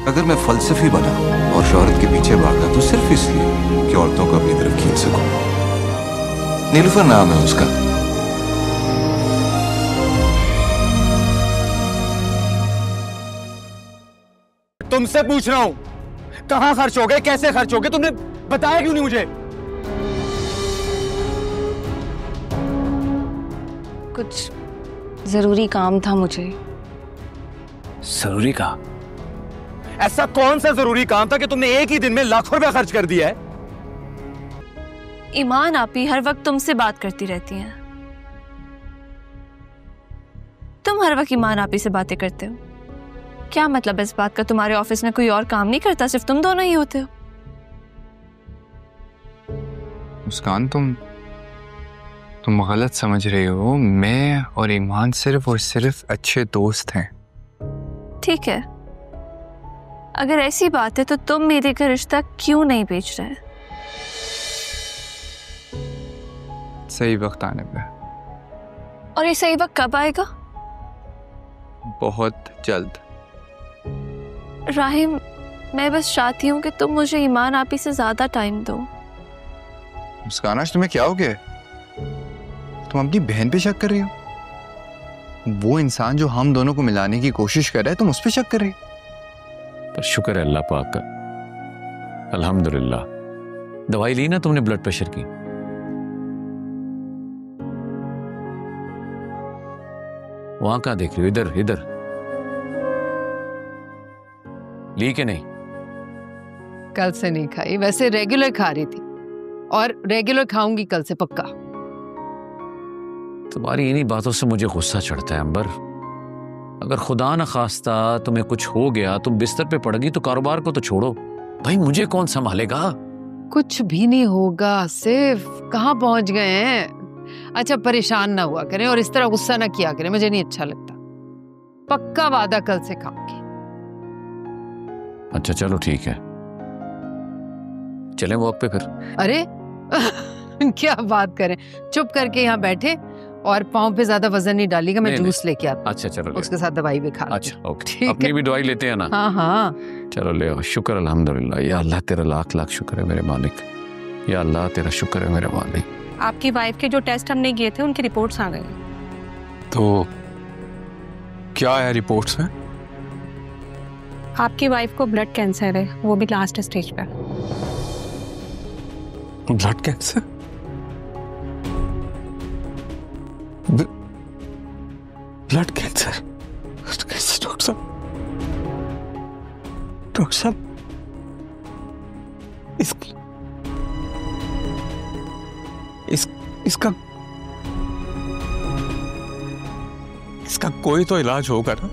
अगर मैं फलसफी बना और शोहरत के पीछे भागा तो सिर्फ इसलिए कि औरतों को अपनी तरफ खींच सकूं। नीलुफर नाम है उसका। तुमसे पूछ रहा हूं, कहां खर्च हो गए, कैसे खर्च हो गए, तुमने बताया क्यों नहीं मुझे? कुछ जरूरी काम था मुझे। जरूरी काम? ऐसा कौन सा जरूरी काम था कि तुमने एक ही दिन में लाखों रुपया खर्च कर दिया है? ईमान आपी हर वक्त तुमसे बात करती रहती हैं। तुम हर वक्त ईमान आपी से बातें करते हो। क्या मतलब इस बात का? तुम्हारे ऑफिस में कोई और काम नहीं करता, सिर्फ तुम दोनों ही होते हो। मुस्कान, तुम गलत समझ रही हो। मैं और ईमान सिर्फ और सिर्फ अच्छे दोस्त हैं। ठीक है, अगर ऐसी बात है तो तुम मेरे का रिश्ता क्यों नहीं बेच रहे? सही वक्त आने पे। और ये सही वक्त कब आएगा? बहुत जल्द। राहिम, मैं बस चाहती हूँ कि तुम मुझे ईमान आपी से ज्यादा टाइम दो। मुस्कान, आज तुम्हें क्या हो गया? तुम अपनी बहन पे शक कर रही हो? वो इंसान जो हम दोनों को मिलाने की कोशिश कर रहा है, तुम उस पे शक कर रही हो? पर शुक्र है अल्लाह पाक का, अल्हम्दुलिल्लाह। दवाई ली ना तुमने ब्लड प्रेशर की? वहां कहां देख रही हो? इधर इधर। ली के नहीं? कल से नहीं खाई, वैसे रेगुलर खा रही थी और रेगुलर खाऊंगी कल से पक्का। तुम्हारी इन्हीं बातों से मुझे गुस्सा चढ़ता है अंबर। अगर खुदा न खास्ता तुम्हें कुछ हो गया, तुम बिस्तर पे पड़ गई, तो कारोबार को तो छोड़ो भाई, मुझे कौन संभालेगा? कुछ भी नहीं होगा, सिर्फ कहाँ पहुंच गए हैं। अच्छा, परेशान ना हुआ करें और इस तरह गुस्सा ना किया करें, मुझे नहीं अच्छा लगता। पक्का वादा कल से खाऊंगी। अच्छा चलो ठीक है, चलें वॉक पे फिर? अरे क्या बात करें, चुप करके यहाँ बैठे और पाँव पे ज्यादा वजन नहीं डालेगा। मैं जूस लेके आता। अच्छा चलो, उसके साथ दवाई भी खा। अच्छा ओके, अपनी भी दवाई लेते हैं ना? हाँ हाँ चलो ले आओ। शुक्र अल्हम्दुलिल्लाह। या अल्लाह तेरा लाख लाख शुक्र है मेरे मालिक। या अल्लाह तेरा शुक्र है मेरे मालिक। आपकी वाइफ के जो टेस्ट हमने किए थे उनकी रिपोर्ट्स आ गई। तो क्या है रिपोर्ट्स में? आपकी वाइफ को ब्लड कैंसर है, वो भी लास्ट स्टेज पे। Blood cancer? Blood cancer? Doctor साहब, डॉक्टर साहब, इसका कोई तो इलाज होगा ना?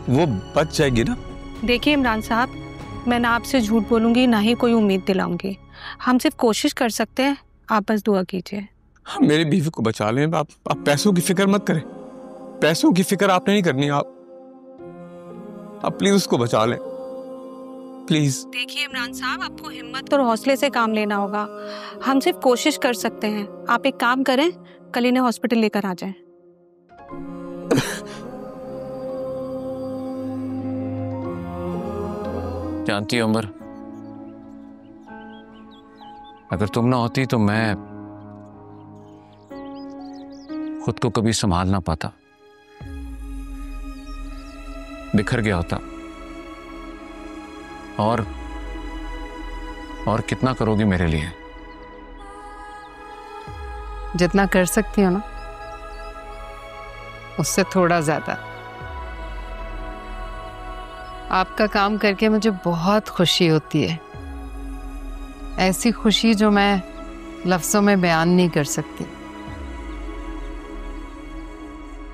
वो बच जाएगी ना? देखिए इमरान साहब, मैं ना आपसे झूठ बोलूंगी ना ही कोई उम्मीद दिलाऊंगी। हम सिर्फ कोशिश कर सकते हैं, आप बस दुआ कीजिए। मेरी बीवी को बचा लें। आप पैसों की फिक्र मत करें। पैसों की फिक्र आपने नहीं करनी। आप प्लीज उसको बचा लें, प्लीज। देखिए इमरान साहब, आपको हिम्मत और हौसले से काम लेना होगा। हम सिर्फ कोशिश कर सकते हैं। आप एक काम करें, कल इन्हें हॉस्पिटल लेकर आ जाएं। जानती हो अमर, अगर तुम ना होती तो मैं खुद को कभी संभाल ना पाता, बिखर गया होता। और कितना करोगी मेरे लिए? जितना कर सकती हो ना, उससे थोड़ा ज्यादा। आपका काम करके मुझे बहुत खुशी होती है, ऐसी खुशी जो मैं लफ्जों में बयान नहीं कर सकती।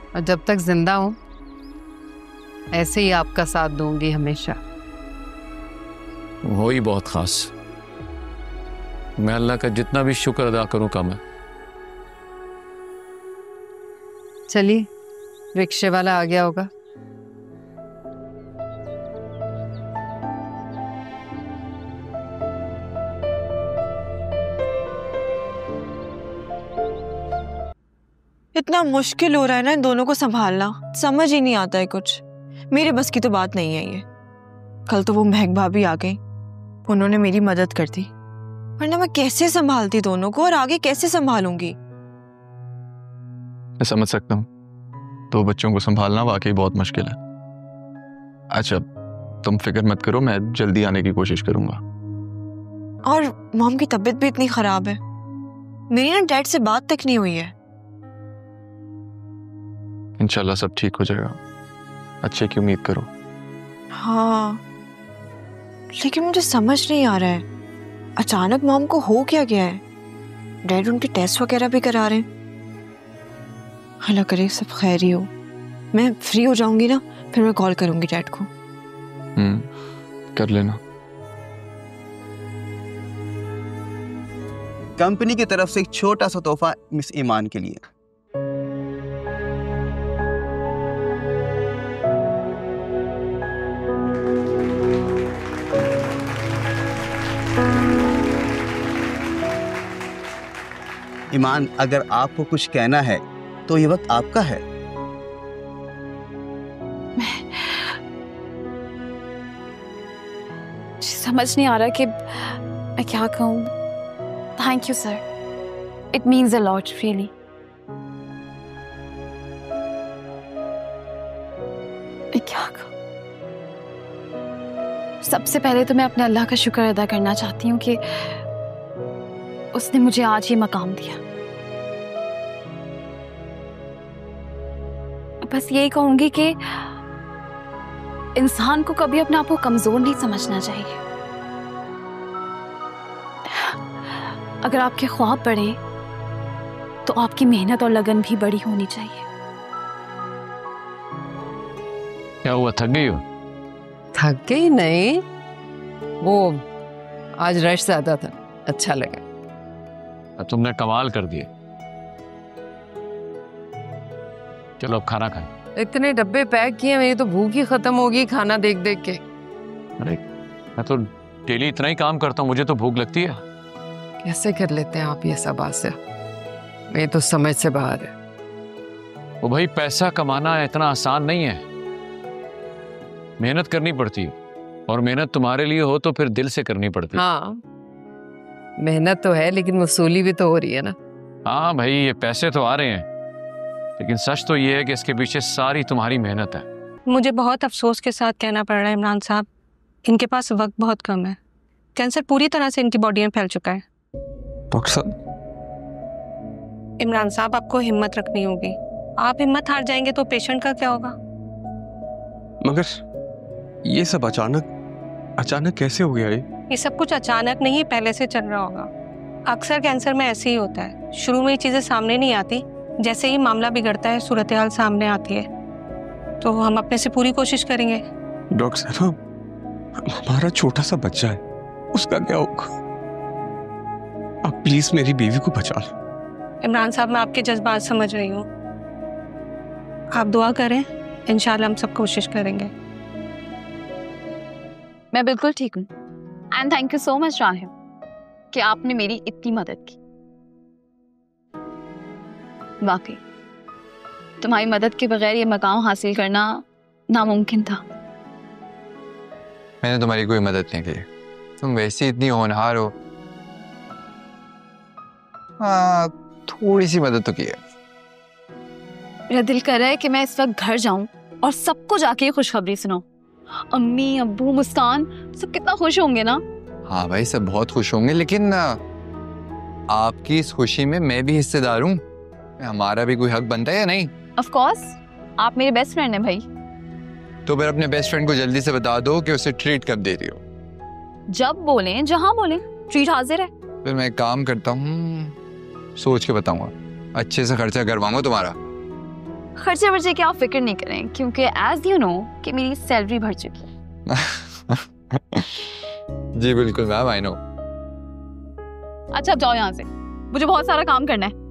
और जब तक जिंदा हूं, ऐसे ही आपका साथ दूंगी हमेशा। वो ही बहुत खास। मैं अल्लाह का जितना भी शुक्र अदा करूं कम है। चलिए, रिक्शे वाला आ गया होगा। इतना मुश्किल हो रहा है ना इन दोनों को संभालना, समझ ही नहीं आता है कुछ। मेरे बस की तो बात नहीं है ये। कल तो वो महक भाभी आ गई, उन्होंने मेरी मदद कर दी, वरना मैं कैसे संभालती दोनों को और आगे कैसे संभालूंगी। मैं समझ सकता हूँ, 2 बच्चों को संभालना वाकई बहुत मुश्किल है। अच्छा तुम फिक्र मत करो, मैं जल्दी आने की कोशिश करूंगा। और मॉम की तबीयत भी इतनी खराब है, मेरी ना डैड से बात तक नहीं हुई है। इंशाल्लाह सब ठीक हो जाएगा, अच्छे की उम्मीद करो। हाँ लेकिन मुझे समझ नहीं आ रहा है, अचानक मॉम को हो क्या गया है। डैड उनके टेस्ट वगैरह भी करा रहे हैं। अल्लाह करे सब खैर ही हो। मैं फ्री हो जाऊंगी ना, फिर मैं कॉल करूंगी डैड को। कर लेना। कंपनी की तरफ से एक छोटा सा तोहफा मिस ईमान के लिए। ईमान, अगर आपको कुछ कहना है तो ये वक्त आपका है। समझ नहीं आ रहा कि मैं क्या कहूँ। Thank you sir, it means a lot really. मैं क्या कहूँ। सबसे पहले तो मैं अपने अल्लाह का शुक्र अदा करना चाहती हूँ कि उसने मुझे आज ये मकाम दिया। बस यही कहूंगी कि इंसान को कभी अपने आप को कमजोर नहीं समझना चाहिए। अगर आपके ख्वाब बढ़े तो आपकी मेहनत और लगन भी बड़ी होनी चाहिए। क्या हुआ, थक गई हो? थक गई नहीं, वो आज रश ज्यादा था, अच्छा लगा। तुमने कमाल कर दिए। चलो अब खाना खाएं। इतने डब्बे पैक किए, मेरी तो भूख ही खत्म होगी खाना देख देख के। अरे मैं तो डेली इतना ही काम करता हूँ, मुझे तो भूख लगती है। कैसे कर लेते हैं आप ये सब आसिया, मैं तो समझ से बाहर है। वो भाई पैसा कमाना इतना आसान नहीं है, मेहनत करनी पड़ती है, और मेहनत तुम्हारे लिए हो तो फिर दिल से करनी पड़ती है। हाँ मेहनत तो है, लेकिन वसूली भी तो हो रही है ना। हाँ भाई, ये पैसे तो आ रहे हैं, लेकिन सच तो ये है कि इसके पीछे सारी तुम्हारी मेहनत है। मुझे बहुत अफसोस के साथ कहना पड़ रहा है इमरान साहब, इनके पास वक्त बहुत कम है। कैंसर पूरी तरह से इनकी बॉडी में फैल चुका है। डॉक्टर साहब, इमरान साहब आपको हिम्मत रखनी होगी। आप हिम्मत हार जाएंगे तो पेशेंट का क्या होगा? मगर ये सब अचानक कैसे हो गया? ये सब कुछ अचानक नहीं, पहले से चल रहा होगा। अक्सर कैंसर में ऐसे ही होता है, शुरू में ये चीजें सामने नहीं आती, जैसे ही मामला बिगड़ता है सूरत हाल सामने आती है। तो हम अपने से पूरी कोशिश करेंगे। डॉक्टर साहब, हमारा छोटा सा बच्चा है, उसका क्या होगा? आप प्लीज मेरी बीवी को बचा लो। इमरान साहब, मैं आपके जज्बात समझ रही हूँ, आप दुआ करें, इंशाल्लाह हम सब कोशिश करेंगे। मैं बिल्कुल ठीक हूँ, and thank you so much Rahim कि आपने मेरी इतनी मदद की। वाकई तुम्हारी मदद के बगैर ये मकाम हासिल करना नामुमकिन था। मैंने तुम्हारी कोई मदद नहीं की, तुम वैसे इतनी होनहार हो। हाँ थोड़ी सी मदद तो की है। मेरा दिल कर रहा है कि मैं इस वक्त घर जाऊं और सबको जाके ये खुशखबरी सुनाऊं। अम्मी, अब्बू, मुस्कान सब कितना खुश होंगे ना। हाँ भाई, सब बहुत खुश होंगे, लेकिन आपकी इस खुशी में मैं भी हिस्सेदार हूँ। हमारा भी कोई हक बनता है या नहीं? ऑफ कोर्स, आप मेरे बेस्ट फ्रेंड हैं भाई। तो फिर अपने बेस्ट फ्रेंड को जल्दी से बता दो कि उसे ट्रीट कब दे रही हो। जब बोलें, जहां बोलें, ट्रीट हाजिर है। फिर मैं एक काम करता हूँ, सोच के बताऊंगा, अच्छे से खर्चा करवाऊंगा तुम्हारा। खर्चे वर्चे की आप फिक्र नहीं करें, क्योंकि एज यू नो कि मेरी सैलरी भर चुकी है। जी बिल्कुल मैम, आई नो। अच्छा अब जाओ यहाँ से, मुझे बहुत सारा काम करना है।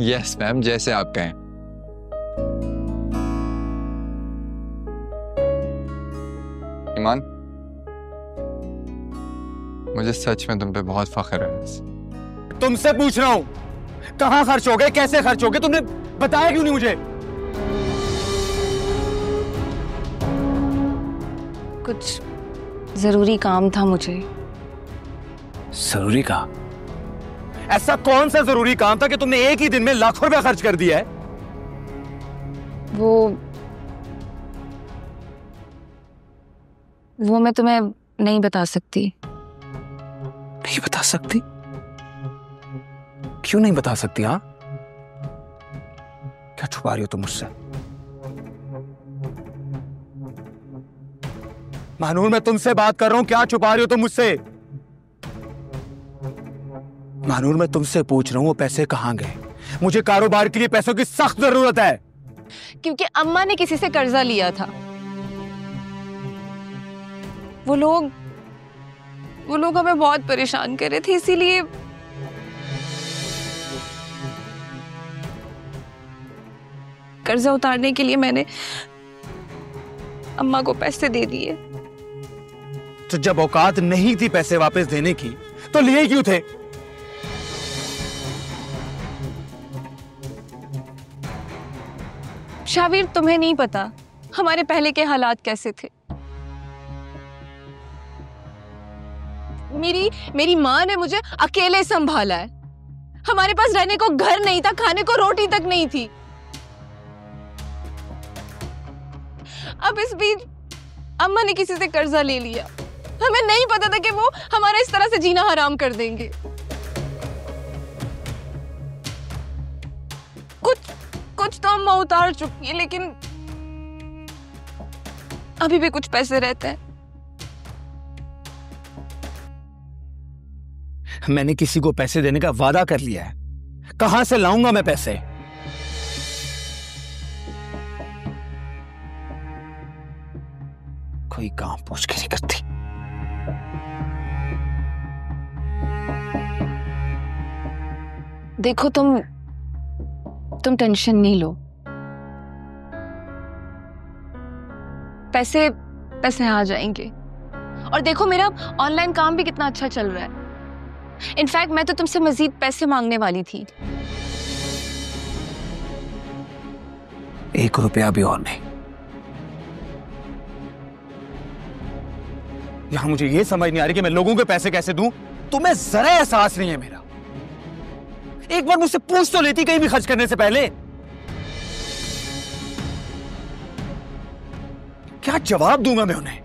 यस मैम, जैसे आप कहें। ईमान, मुझे सच में तुम पे बहुत फख्र है। तुमसे पूछ रहा हूं, कहां खर्च हो गए, कैसे खर्च हो गए, तुमने बताया क्यों नहीं मुझे? कुछ जरूरी काम था मुझे। जरूरी काम? ऐसा कौन सा जरूरी काम था कि तुमने एक ही दिन में लाखों रुपया खर्च कर दिया है? वो मैं तुम्हें नहीं बता सकती। नहीं बता सकती? क्यों नहीं बता सकती? हाँ, क्या छुपा रही हो तुम मुझसे? महानूर, मैं तुमसे बात कर रहा हूं, क्या छुपा रही हो तुम मुझसे? महानूर, मैं तुमसे पूछ रहा हूं वो पैसे कहां गए? मुझे कारोबार के लिए पैसों की सख्त जरूरत है। क्योंकि अम्मा ने किसी से कर्जा लिया था। वो लोग हमें बहुत परेशान कर रहे थे, इसीलिए कर्जा उतारने के लिए मैंने अम्मा को पैसे दे दिए। तो जब औकात नहीं थी पैसे वापस देने की तो लिए क्यों थे? शावीर, तुम्हें नहीं पता हमारे पहले के हालात कैसे थे। मेरी माँ ने मुझे अकेले संभाला है। हमारे पास रहने को घर नहीं था, खाने को रोटी तक नहीं थी। अब इस बीच अम्मा ने किसी से कर्जा ले लिया। हमें नहीं पता था कि वो हमारा इस तरह से जीना हराम कर देंगे। कुछ तो अम्मा उतार चुकी है, लेकिन अभी भी कुछ पैसे रहते हैं। मैंने किसी को पैसे देने का वादा कर लिया है, कहां से लाऊंगा मैं पैसे? कोई काम पूछ के नहीं करती। देखो, तुम टेंशन नहीं लो। पैसे आ जाएंगे। और देखो, मेरा ऑनलाइन काम भी कितना अच्छा चल रहा है। इनफैक्ट मैं तो तुमसे मजीद पैसे मांगने वाली थी। 1 रुपया भी और नहीं। यहां मुझे यह समझ नहीं आ रही कि मैं लोगों के पैसे कैसे दूं। तुम्हें जरा एहसास नहीं है मेरा। एक बार मुझसे पूछ तो लेती कहीं भी खर्च करने से पहले। क्या जवाब दूंगा मैं उन्हें?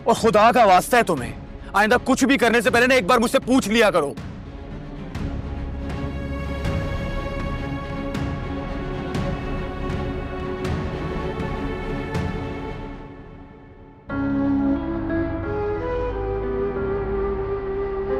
और खुदा का वास्ता है तुम्हें, आइंदा कुछ भी करने से पहले ना एक बार मुझसे पूछ लिया करो।